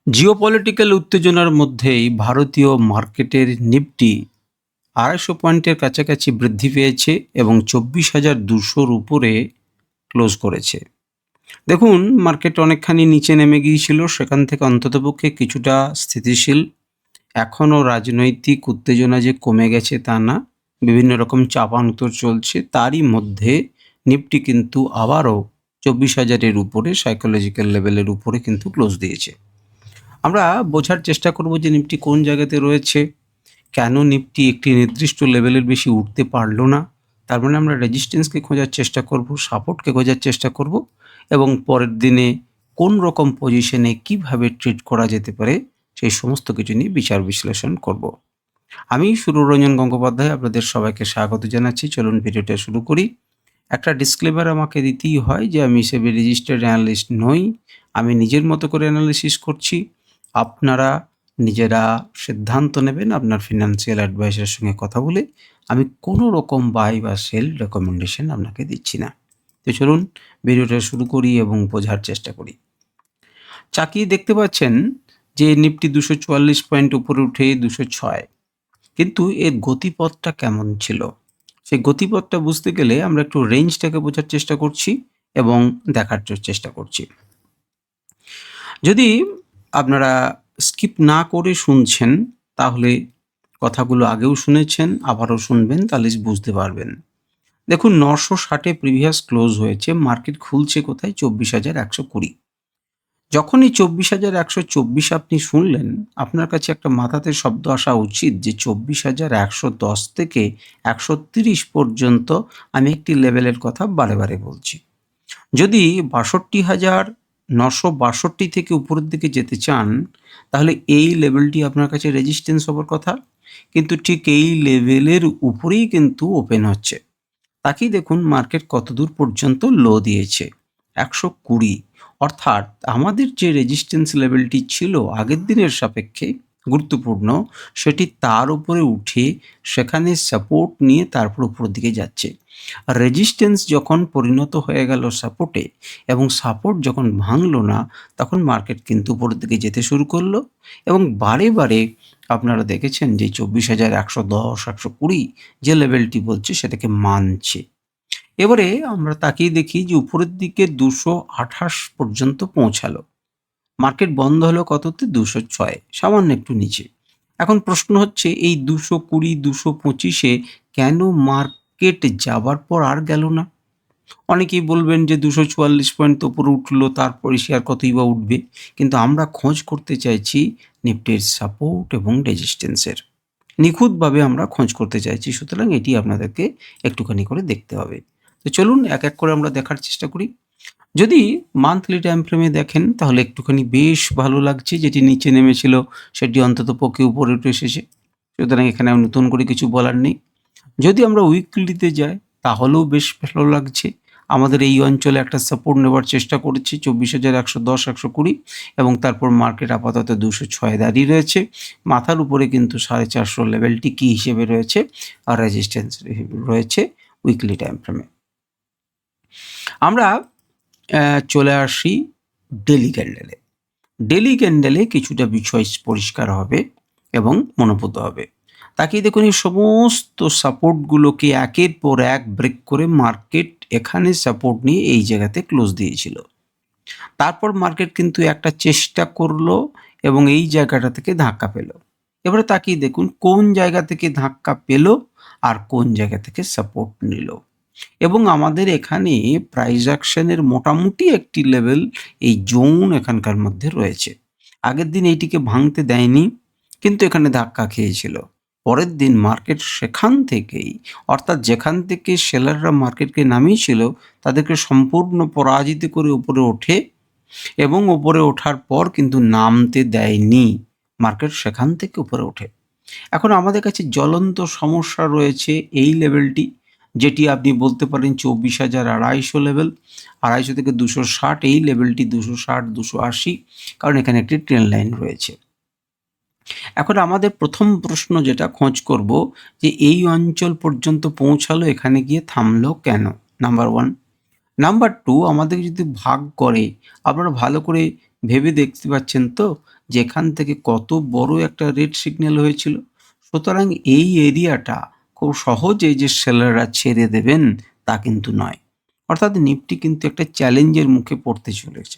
Geopolitical উত্তেজনার মধ্যেই ভারতীয় মার্কেটের নিফটি ২৫০ পয়েন্টের কাছাকাছি বৃদ্ধি পেয়েছে এবং ২৪,২০০-র উপরে ক্লোজ করেছে। দেখুন, মার্কেট অনেকখানি নিচে নেমে গিয়েছিল, সেখান থেকে অন্ততপক্ষে কিছুটা স্থিতিশীল। এখনও রাজনৈতিক উত্তেজনা যে কমে গেছে তা না, বিভিন্ন রকম চাপানুতর চলছে। তারই মধ্যে নিফটি কিন্তু আবারও ২৪,০০০-এর উপরে সাইকোলজিক্যাল লেভেলের উপরে কিন্তু ক্লোজ দিয়েছে। আমরা বোঝার চেষ্টা করব যে নিফটি কোন জায়গাতে রয়েছে, কেন নিফটি একটি নির্দিষ্ট লেভেলের বেশি উঠতে পারলো না। তার মানে আমরা রেজিস্ট্যান্সকে খোঁজার চেষ্টা করব, সাপোর্টকে খোঁজার চেষ্টা করব এবং পরের দিনে কোন রকম পজিশনে কিভাবে ট্রেড করা যেতে পারে সেই সমস্ত কিছু নিয়ে বিচার বিশ্লেষণ করব। আমি সুররঞ্জন গঙ্গোপাধ্যায় আপনাদের সবাইকে স্বাগত জানাচ্ছি। চলুন ভিডিওটা শুরু করি। একটা ডিসক্লেমার আমাকে দিতেই হয় যে আমি সেবি রেজিস্টার্ড অ্যানালিস্ট নই। আমি নিজের মতো করে অ্যানালিসিস করছি। আপনারা নিজেরা সিদ্ধান্ত নেবেন আপনার ফিনান্সিয়াল অ্যাডভাইজারের সঙ্গে কথা বলে। আমি কোনো রকম বাই বা সেল রেকমেন্ডেশন আপনাকে দিচ্ছি না। তো চলুন ভিডিওটা শুরু করি এবং বোঝার চেষ্টা করি। চাকিয়ে দেখতে পাচ্ছেন যে নিফটি ২৪৪ পয়েন্ট উপরে উঠে ২০৬, কিন্তু এর গতিপথটা কেমন ছিল সেই গতিপথটা বুঝতে গেলে আমরা একটু রেঞ্জটাকে বোঝার চেষ্টা করছি এবং দেখার চেষ্টা করছি। যদি আপনারা স্কিপ না করে শুনছেন তাহলে কথাগুলো আগেও শুনেছেন, আবারও শুনবেন, তাহলে বুঝতে পারবেন। দেখুন, ৯৬০-এ প্রিভিয়াস ক্লোজ হয়েছে, মার্কেট খুলছে কোথায় ২৪,১২০। যখনই ২৪,১২৪ আপনি শুনলেন, আপনার কাছে একটা মাথাতে শব্দ আসা উচিত যে ২৪,১১০ থেকে ১৩০ পর্যন্ত আমি একটি লেভেলের কথা বারে বারে বলছি। যদি ৬২,৯৬২ থেকে উপরের দিকে যেতে চান তাহলে এই লেভেলটি আপনার কাছে রেজিস্ট্যান্স হবার কথা, কিন্তু ঠিক এই লেভেলের উপরেই কিন্তু ওপেন হচ্ছে। তাকেই দেখুন মার্কেট কতদূর পর্যন্ত লো দিয়েছে, ১২০। অর্থাৎ আমাদের যে রেজিস্ট্যান্স লেভেলটি ছিল আগের দিনের সাপেক্ষে গুরুত্বপূর্ণ, সেটি তার উপরে উঠে সেখানে সাপোর্ট নিয়ে তারপর উপরের দিকে যাচ্ছে। রেজিস্ট্যান্স যখন পরিণত হয়ে গেল সাপোর্টে এবং সাপোর্ট যখন ভাঙলো না, তখন মার্কেট কিন্তু উপরের দিকে যেতে শুরু করলো এবং বারে বারে আপনারা দেখেছেন যে ২৪,১১০, ১২০ যে লেভেলটি বলছে সেটাকে মানছে। এবারে আমরা তাকিয়ে দেখি যে উপরের দিকে ২২৮ পর্যন্ত পৌঁছালো। মার্কেট বন্ধ হলো কততে? ২০৬, সামান্য একটু নিচে। এখন প্রশ্ন হচ্ছে এই ২২০, ২২৫-এ কেন মার্কেট যাবার পর আর গেল না? অনেকেই বলবেন যে ২৪৪ পয়েন্ট উপরে উঠলো, তারপরে সে আর কতই বা উঠবে। কিন্তু আমরা খোঁজ করতে চাইছি নিফটির সাপোর্ট এবং রেজিস্ট্যান্সের। নিখুঁতভাবে আমরা খোঁজ করতে চাইছি, সুতরাং এটি আপনাদেরকে একটুখানি করে দেখতে হবে। তো চলুন এক এক করে আমরা দেখার চেষ্টা করি। যদি মান্থলি টাইম ফ্রেমে দেখেন তাহলে একটুখানি বেশ ভালো লাগছে, যেটি নিচে নেমেছিল সেটি অন্তত পক্ষে উপরে উঠে এসেছে, সুতরাং এখানে আর নতুন করে কিছু বলার নেই। যদি আমরা উইকলিতে যাই তাহলেও বেশ ভালো লাগছে। আমাদের এই অঞ্চলে একটা সাপোর্ট নেবার চেষ্টা করেছি ২৪,১১০, ১২০ এবং তারপর মার্কেট আপাতত ২০৬ দাঁড়িয়ে রয়েছে। মাথার উপরে কিন্তু ৪৫০ লেভেলটি কী হিসেবে রয়েছে আর রেজিস্ট্যান্স রয়েছে উইকলি টাইম ফ্রেমে। আমরা চলে আসি ডেলি ক্যান্ডেলে। ডেলি ক্যান্ডেলে কিছুটা বিষয় পরিষ্কার হবে এবং মনোভূত হবে। তাকিয়ে দেখুন এই সমস্ত সাপোর্টগুলোকে একের পর এক ব্রেক করে মার্কেট এখানে সাপোর্ট নিয়ে এই জায়গাতে ক্লোজ দিয়েছিল। তারপর মার্কেট কিন্তু একটা চেষ্টা করলো এবং এই জায়গাটা থেকে ধাক্কা পেল। এবারে তাকিয়ে দেখুন কোন জায়গা থেকে ধাক্কা পেল আর কোন জায়গা থেকে সাপোর্ট নিল। এবং আমাদের এখানে প্রাইস অ্যাকশনের মোটামুটি একটি লেভেল, এই জোন এখানকার মধ্যে রয়েছে। আগের দিন এইটিকে ভাঙতে দেয়নি, কিন্তু এখানে ধাক্কা খেয়েছিল। পরের দিন মার্কেট সেখান থেকেই, অর্থাৎ যেখান থেকে সেলাররা মার্কেটকে নামিয়েছিল তাদেরকে সম্পূর্ণ পরাজিত করে উপরে ওঠে এবং উপরে ওঠার পর কিন্তু নামতে দেয়নি, মার্কেট সেখান থেকে উপরে ওঠে। এখন আমাদের কাছে জ্বলন্ত সমস্যা রয়েছে এই লেভেলটি, যেটি আপনি বলতে পারেন ২৪,২৫০ লেভেল, ২৫০ থেকে ২৬০ এই লেভেলটি, ২৬০, ২৮০, কারণ এখানে একটি ট্রেন লাইন রয়েছে। এখন আমাদের প্রথম প্রশ্ন যেটা খোঁজ করব যে এই অঞ্চল পর্যন্ত পৌঁছালো, এখানে গিয়ে থামলো কেন? নাম্বার 1। নাম্বার 2, আমাদের যদি ভাগ করে আপনারা ভালো করে ভেবে দেখতে পাচ্ছেন তো যে এখান থেকে কত বড় একটা রেড সিগন্যাল হয়েছিল। সুতরাং এই এরিয়াটা খুব সহজেই যে সেলাররা ছেড়ে দেবেন তা কিন্তু নয়। অর্থাৎ নিফটি কিন্তু একটা চ্যালেঞ্জের মুখে পড়তে চলেছে।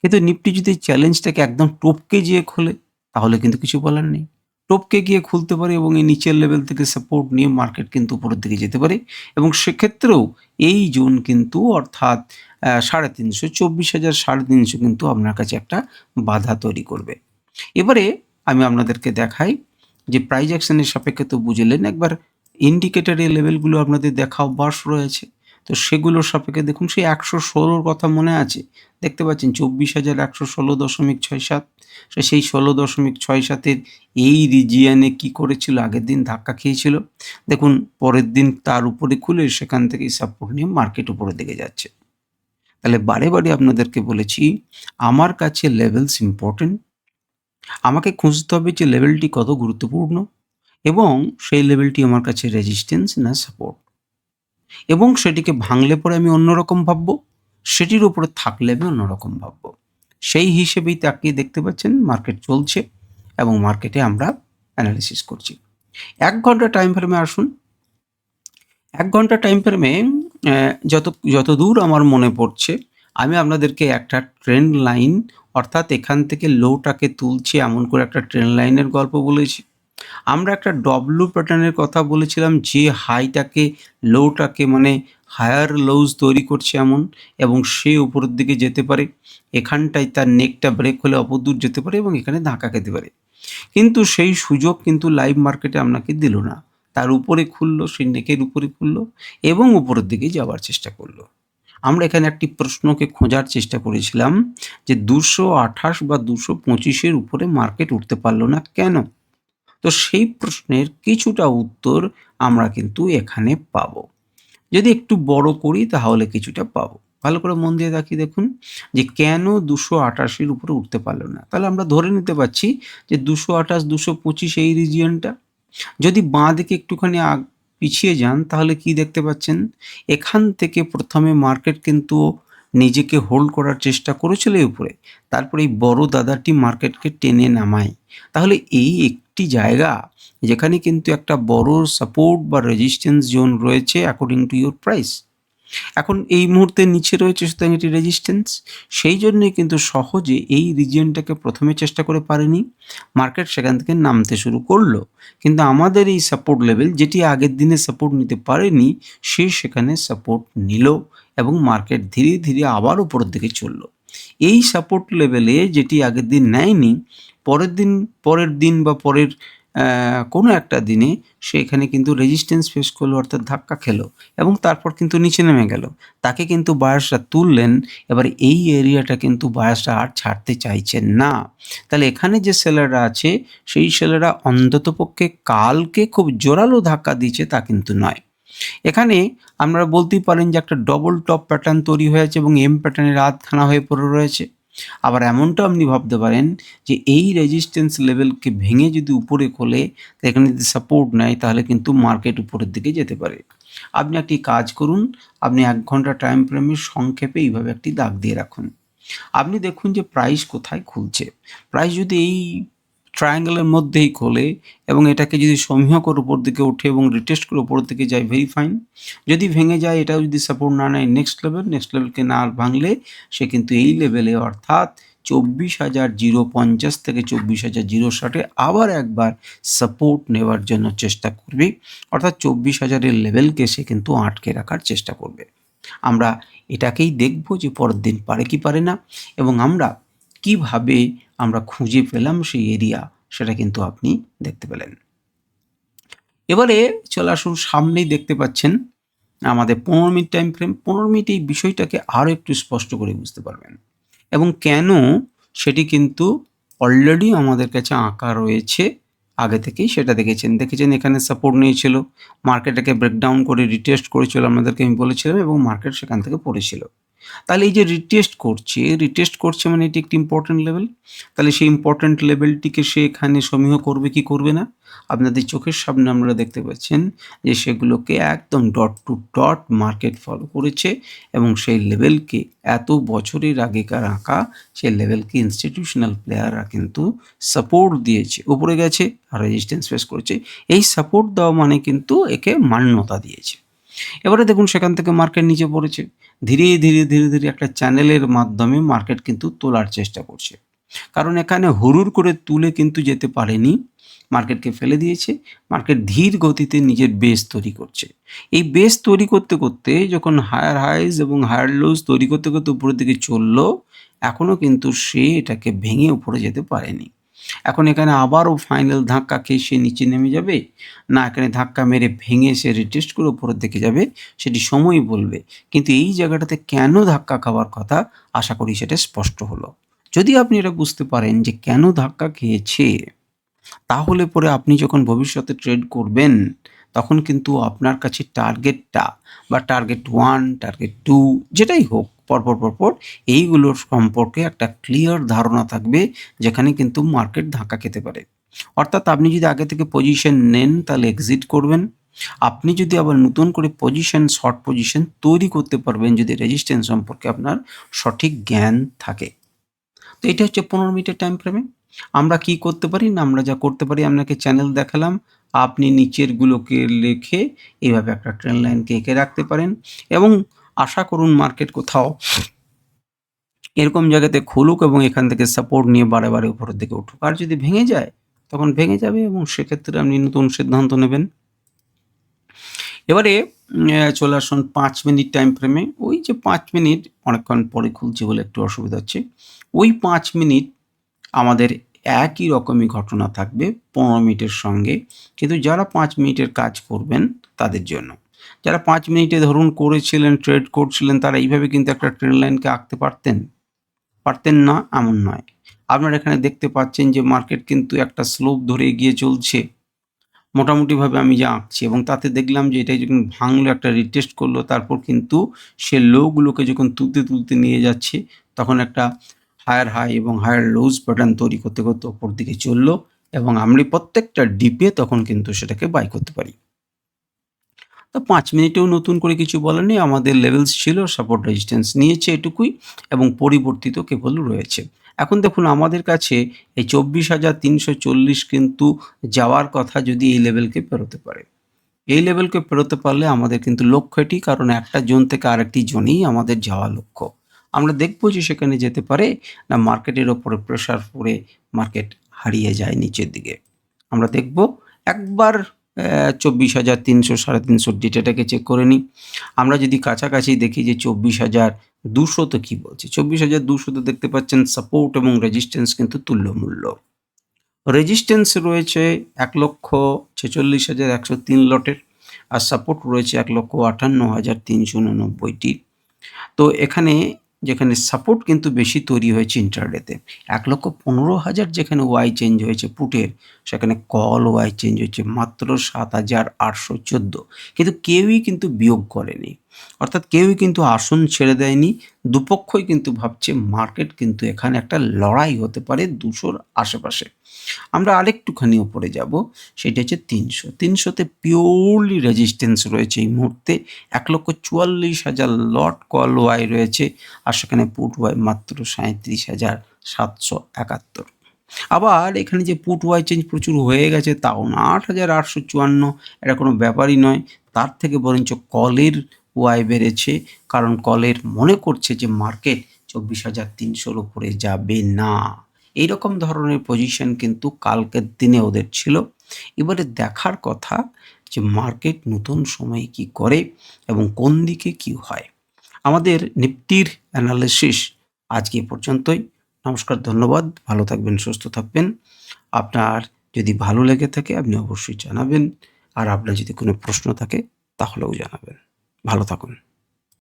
কিন্তু নিফটি যদি চ্যালেঞ্জটাকে একদম টপকে যেয়ে খোলে তাহলে কিন্তু কিছু বলার নেই। টপকে গিয়ে খুলতে পারে এবং এই নিচের লেভেল থেকে সাপোর্ট নিয়ে মার্কেট কিন্তু উপরের দিকে যেতে পারে এবং সেক্ষেত্রেও এই জোন কিন্তু অর্থাৎ 350, 24,000, 350 কিন্তু আপনার কাছে একটা বাধা তৈরি করবে। এবারে আমি আপনাদেরকে দেখাই যে প্রাইস অ্যাকশনের সাপেক্ষে তো বুঝলেন, একবার ইন্ডিকেটরের লেভেলগুলো আপনাদের দেখা অভ্যাস রয়েছে। তো সেগুলোর সাপেক্ষে দেখুন সেই 116 র কথা মনে আছে? দেখতে পাচ্ছেন 24,116.67, সেই 16.67 এর এই রিজিয়নে কি করেছিল? আগের দিন ধাক্কা খেয়েছিল। দেখুন পরের দিন তার উপরে খুলে সেখান থেকেই সাপোর্ট নিয়ে মার্কেট উপরের দিকে যাচ্ছে। তাহলে বারে আপনাদেরকে বলেছি আমার কাছে লেভেলস ইম্পর্টেন্ট। আমাকে খুঁজতে হবে যে লেভেলটি কত গুরুত্বপূর্ণ এবং সেই লেভেলটি আমার কাছে রেজিস্ট্যান্স না সাপোর্ট, এবং সেটিকে ভাঙলে পরে আমি অন্যরকম ভাববো, সেটির উপরে থাকলে আমি অন্যরকম ভাববো। সেই হিসেবেই তাকিয়ে দেখতে পাচ্ছেন মার্কেট চলছে এবং মার্কেটে আমরা অ্যানালিসিস করছি। 1 ঘন্টা টাইম ফ্রেমে আসুন। 1 ঘন্টা টাইম ফ্রেমে যতদূর আমার মনে পড়ছে আমি আপনাদেরকে একটা ট্রেন্ড লাইন, অর্থাৎ এখান থেকে লোটাকে তুলছে এমন করে একটা ট্রেন্ড লাইনের গল্প বলেছি। আমরা একটা ডব্লু প্যাটার্নের কথা বলেছিলাম যে হাইটাকে লোটাকে মানে হায়ার লোজ তৈরি করছে এমন, এবং সে উপরের দিকে যেতে পারে, এখানটায় তার নেকটা ব্রেক হলে অপদূর যেতে পারে এবং এখানে ধাক্কা খেতে পারে। কিন্তু সেই সুযোগ কিন্তু লাইভ মার্কেটে আপনাকে দিল না। তার উপরে খুললো, সেই নেকের উপরে খুললো এবং উপরের দিকে যাওয়ার চেষ্টা করলো। আমরা এখানে একটি প্রশ্নকে খোঁজার চেষ্টা করেছিলাম যে 228 বা 225-এর উপরে মার্কেট উঠতে পারলো না কেন? তো সেই প্রশ্নের কিছুটা উত্তর আমরা কিন্তু এখানে পাবো। যদি একটু বড় করি তাহলে কিছুটা পাবো। ভালো করে মন দিয়ে তাকিয়ে দেখুন যে কেন 288-এর উপরে উঠতে পারলো না। তাহলে আমরা ধরে নিতে পারছি যে 228, 225 এই রিজিয়নটা। যদি বাঁ দিকে একটুখানি পিছিয়ে যান তাহলে কি দেখতে পাচ্ছেন? এখান থেকে প্রথমে মার্কেট কিন্তু নিজেকে হোল্ড করার চেষ্টা করেছিল এই উপরে। তারপরে এই বড় দাদাটি মার্কেটকে টেনে নামায়। তাহলে এই একটি জায়গা যেখানে কিন্তু একটা বড় সাপোর্ট বা রেজিস্ট্যান্স জোন রয়েছে অ্যাকর্ডিং টু ইউর প্রাইস। এখন এই মুহূর্তে নিচে রয়েছে, সুতরাং এটি রেজিস্ট্যান্স। সেই জন্যই কিন্তু সহজে এই রিজিয়নটাকে প্রথমে চেষ্টা করে পারেনি, মার্কেট সেখান থেকে নামতে শুরু করলো। কিন্তু আমাদের এই সাপোর্ট লেভেল যেটি আগের দিনে সাপোর্ট নিতে পারেনি, সে সেখানে সাপোর্ট নিল এবং মার্কেট ধীরে ধীরে আবার উপরের দিকে চললো। এই সাপোর্ট লেভেলে যেটি আগের দিন নেয়নি, পরের দিন বা পরের কোনো একটা দিনে সে এখানে কিন্তু রেজিস্ট্যান্স ফেস করলো, অর্থাৎ ধাক্কা খেলো এবং তারপর কিন্তু নিচে নেমে গেল। তাকে কিন্তু বায়ার্সরা তুললেন। এবার এই এরিয়াটা কিন্তু বায়ার্সরা আর ছাড়তে চাইছেন না। তাহলে এখানে যে সেলাররা আছে সেই সেলাররা অন্ততপক্ষে কালকে খুব জোরালো ধাক্কা দিয়েছে তা কিন্তু নয়। এখানে আমরা বলতেই পারেন যে একটা ডবল টপ প্যাটার্ন তৈরি হয়েছে এবং এম প্যাটার্নের আধখানা হয়ে পড়ে রয়েছে। আবার এমনটাও আপনি ভাবতে পারেন যে এই রেজিস্ট্যান্স লেভেলকে ভেঙে যদি উপরে খোলে, তো এখানে যদি সাপোর্ট নেয় তাহলে কিন্তু মার্কেট উপরের দিকে যেতে পারে। আপনি একটি কাজ করুন, আপনি 1 ঘন্টা টাইম ফ্রেমে সংক্ষেপে এইভাবে একটি দাগ দিয়ে রাখুন। আপনি দেখুন যে প্রাইস কোথায় খুলছে। প্রাইস যদি এই ট্রায়াঙ্গেলের মধ্যেই খোলে এবং এটাকে যদি সমীহ করে উপর দিকে ওঠে এবং রিটেস্ট করে উপরের দিকে যায়, ভেরি ফাইন। যদি ভেঙে যায়, এটাও যদি সাপোর্ট না নেয়, নেক্সট লেভেলকে না ভাঙলে সে কিন্তু এই লেভেলে অর্থাৎ 24,050 থেকে 24,060 আবার একবার সাপোর্ট নেওয়ার জন্য চেষ্টা করবে, অর্থাৎ 24,000-এর লেভেলকে সে কিন্তু আটকে রাখার চেষ্টা করবে। আমরা এটাকেই দেখব যে পরের দিন পারে কি পারে না, এবং আমরা কিভাবে আমরা খুঁজে পেলাম সেই এরিয়া, সেটা কিন্তু আপনি দেখতে পেলেন। এবারে চলে আসুন, সামনেই দেখতে পাচ্ছেন আমাদের 15 মিনিট টাইম ফ্রেম। 15 মিনিট এই বিষয়টাকে আরও একটু স্পষ্ট করে বুঝতে পারবেন এবং কেন সেটি কিন্তু অলরেডি আমাদের কাছে আঁকা রয়েছে আগে থেকেই, সেটা দেখেছেন এখানে সাপোর্ট নিয়েছিল, মার্কেটটাকে ব্রেকডাউন করে রিটেস্ট করেছিল, আপনাদেরকে আমি বলেছিলাম, এবং মার্কেট সেখান থেকে পড়েছিল। তাহলে এই যে রিটেস্ট করছে মানে এটি একটি ইম্পর্টেন্ট লেভেল। তাহলে সেই ইম্পর্টেন্ট লেভেলটিকে সে এখানে সমীহ করবে কি করবে না? আপনাদের চোখের সামনে আপনারা দেখতে পাচ্ছেন যে সেগুলোকে একদম dot to dot market follow করেছে এবং সেই লেভেলকে এত বছরের আগেকার আঁকা সেই লেভেলকে ইনস্টিটিউশনাল প্লেয়াররা কিন্তু সাপোর্ট দিয়েছে, উপরে গেছে আর রেজিস্ট্যান্স ফেস করেছে। এই সাপোর্ট দেওয়া মানে কিন্তু একে মান্যতা দিয়েছে। এবারে দেখুন সেখান থেকে মার্কেট নিচে পড়েছে। ধীরে ধীরে একটা চ্যানেলের মাধ্যমে মার্কেট কিন্তু তোলার চেষ্টা করছে। কারণ এখানে হুড়ুর করে তুলে কিন্তু যেতে পারেনি, মার্কেটকে ফেলে দিয়েছে। মার্কেট ধীর গতিতে নিজের বেস তৈরি করছে। এই বেস তৈরি করতে করতে যখন হায়ার হাইজ এবং হায়ার লোজ তৈরি করতে করতে উপরের দিকে চললো, এখনও কিন্তু সে এটাকে ভেঙে উপরে যেতে পারেনি। এখন এখানে আবারও ফাইনাল ধাক্কা খেয়ে সে নিচে নেমে যাবে, না এখানে ধাক্কা মেরে ভেঙে সে রিটেস্ট করে উপরের দিকে যাবে, সেটি সময়ই বলবে। কিন্তু এই জায়গাটাতে কেন ধাক্কা খাওয়ার কথা, আশা করি সেটা স্পষ্ট হলো। যদি আপনি এটা বুঝতে পারেন যে কেন ধাক্কা খেয়েছে, তাহলে পরে আপনি যখন ভবিষ্যতে ট্রেড করবেন, তখন কিন্তু আপনার কাছে টার্গেটটা বা টার্গেট 1, টার্গেট 2 যেটাই হোক পরপর এইগুলোর সম্পর্কে একটা ক্লিয়ার ধারণা থাকবে, যেখানে কিন্তু মার্কেট ধাক্কা খেতে পারে। অর্থাৎ আপনি যদি আগে থেকে পজিশন নেন তাহলে এক্সিট করবেন। আপনি যদি আবার নতুন করে পজিশন, শর্ট পজিশন তৈরি করতে পারবেন যদি রেজিস্ট্যান্স সম্পর্কে আপনার সঠিক জ্ঞান থাকে। তো এটা হচ্ছে 15 মিনিটের টাইম ফ্রেমে আমরা কি করতে পারি না, আমরা যা করতে পারি আপনাকে চ্যানেল দেখালাম। আপনি নিচেরগুলোকে লিখে এইভাবে একটা ট্রেন লাইনকে এঁকে রাখতে পারেন এবং আশা করুন মার্কেট কোথাও এরকম জায়গাতে খুলুক এবং এখান থেকে সাপোর্ট নিয়ে বারে উপরের দিকে উঠুক। আর যদি ভেঙে যায় তখন ভেঙে যাবে এবং সেক্ষেত্রে আপনি নতুন সিদ্ধান্ত নেবেন। এবারে চলে আসুন 5 মিনিট টাইম ফ্রেমে। ওই যে 5 মিনিট অনেকক্ষণ পরে খুলছে বলে একটু অসুবিধা হচ্ছে। ওই 5 মিনিট আমাদের একই রকমই ঘটনা থাকবে 15 মিনিটের সঙ্গে, কিন্তু যারা 5 মিনিটের কাজ করবেন তাদের জন্য। যারা 5 মিনিটে ধরুন করেছিলেন, ট্রেড করছিলেন, তারা এইভাবে কিন্তু একটা ট্রেন লাইনকে আঁকতে পারতেন না এমন নয়। আপনারা এখানে দেখতে পাচ্ছেন যে মার্কেট কিন্তু একটা স্লোপ ধরে এগিয়ে চলছে মোটামুটিভাবে আমি যা আঁকছি, এবং তাতে দেখলাম যে এটা যখন ভাঙলো, একটা রিটেস্ট করলো, তারপর কিন্তু সে লোগুলোকে যখন তুলতে নিয়ে যাচ্ছে, তখন একটা হায়ার হাই এবং হায়ার লোজ প্যাটার্ন তৈরি করতে ওপর দিকে চললো এবং আমরা প্রত্যেকটা ডিপে তখন কিন্তু সেটাকে বাই করতে পারি। তো 5 মিনিটেও নতুন করে কিছু বলার নেই, আমাদের লেভেলস ছিল, সাপোর্ট রেজিস্ট্যান্স নিয়েছে এটুকুই এবং পরিবর্তিত কেবল রয়েছে। এখন দেখুন আমাদের কাছে এই 24,340 কিন্তু যাওয়ার কথা যদি এই লেভেলকে পেরোতে পারে। এই লেভেলকে পেরোতে পারলে আমাদের কিন্তু লক্ষ্য এটি, কারণ একটা জোন থেকে আরেকটি জোনেই আমাদের যাওয়া লক্ষ্য। আমরা দেখব যে সেখানে যেতে পারে না মার্কেটের ওপরে প্রেশার পড়ে মার্কেট হারিয়ে যায় নিচের দিকে। আমরা দেখব একবার 24,300 350 ডেটাটাকে চেক করে নিই। আমরা যদি কাছাকাছি দেখি যে 24,200 তো কী বলছে, 24,200 তো দেখতে পাচ্ছেন সাপোর্ট এবং রেজিস্ট্যান্স কিন্তু তুল্যমূল্য। রেজিস্ট্যান্স রয়েছে 1,46,103 লটের আর সাপোর্ট রয়েছে 1,58,389টি। তো এখানে যেখানে সাপোর্ট কিন্তু বেশি তৈরি হয়েছে ইন্ট্রাডেতে, 1,15,000 যেখানে ওয়াই চেঞ্জ হয়েছে পুটের, সেখানে কল ওয়াই চেঞ্জ হয়েছে মাত্র 7,814, কিন্তু কেউই কিন্তু বিয়োগ করেনি, অর্থাৎ কেউই কিন্তু আসন ছেড়ে দেয়নি। দুপক্ষই কিন্তু ভাবছে মার্কেট কিন্তু এখানে একটা লড়াই হতে পারে 200-র আশেপাশে। আমরা আরেকটুখানি উপরে যাব, সেটা হচ্ছে 300-তে পিওরলি রেজিস্ট্যান্স রয়েছে এই মুহূর্তে। 1,44,000 লট কল ওয়াই রয়েছে আর সেখানে পুট ওয়াই মাত্র 37,771। আবার এখানে যে পুট ওয়াই চেঞ্জ প্রচুর হয়ে গেছে তাও না, 8,854, এটা কোনো ব্যাপারই নয়। তার থেকে বরঞ্চ কলের ওয়াই বেড়েছে, কারণ কলের মনে করছে যে মার্কেট 24,300-র উপরে যাবে না। এইরকম ধরনের পজিশন কিন্তু কালকের দিনে ওদের ছিল। এবারে দেখার কথা যে মার্কেট নতুন সময়ে কি করে এবং কোন দিকে কি হয়। আমাদের নিফটির অ্যানালিসিস আজকে এ পর্যন্তই। নমস্কার, ধন্যবাদ, ভালো থাকবেন, সুস্থ থাকবেন। আপনার যদি ভালো লেগে থাকে আপনি অবশ্যই জানাবেন, আর আপনার যদি কোনো প্রশ্ন থাকে তাহলেও জানাবেন। ভালো থাকুন।